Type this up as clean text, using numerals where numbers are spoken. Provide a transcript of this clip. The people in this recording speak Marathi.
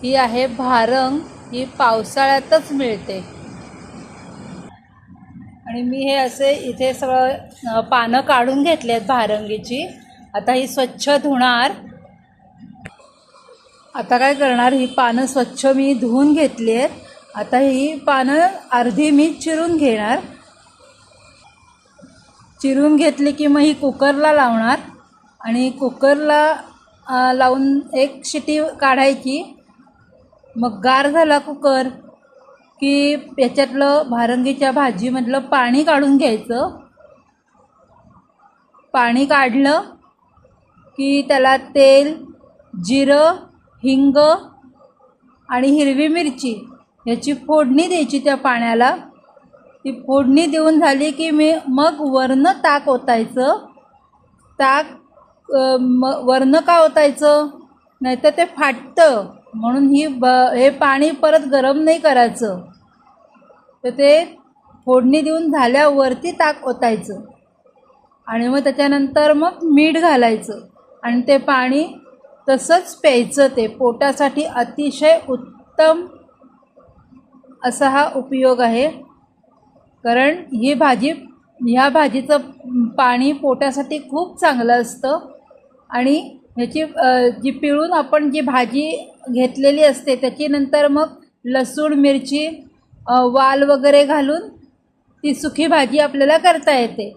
ही आहे भारंग. ही पावसाळ्यातच मिळते. आणि मी हे असे इथे सगळं पानं काढून घेतली आहेत भारंगीची. आता ही स्वच्छ धुणार. आता काय करणार, ही पानं स्वच्छ मी धुवून घेतली आहेत. आता ही पानं अर्धी मी चिरून घेणार. चिरून घेतली की मग ही कुकरला लावणार आणि कुकरला लावून एक शिटी काढायची. मग गार झाला कुकर की याच्यातलं भारंगीच्या भाजीमधलं पाणी काढून घ्यायचं. पाणी काढलं की त्याला तेल, जिरं, हिंग आणि हिरवी मिरची याची फोडणी द्यायची त्या पाण्याला. ती फोडणी देऊन झाली की मग वरनं ताक ओतायचं. ताक वरनं का ओतायचं, नाहीतर ते फाटतं, म्हणून हे पाणी परत गरम नाही करायचं. तर ते फोडणी देऊन झाल्यावरती ताक ओतायचं आणि मग त्याच्यानंतर मग मीठ घालायचं आणि ते पाणी तसंच प्यायचं. ते पोटासाठी अतिशय उत्तम असा हा उपयोग आहे. कारण ह्या भाजीचं पाणी पोटासाठी खूप चांगलं असतं. आणि ह्याची जी पिळून आपण जी भाजी घेतलेली असते त्याची नंतर मग लसूण, मिरची, वाल वगैरे घालून ती सुकी भाजी आपल्याला करता येते.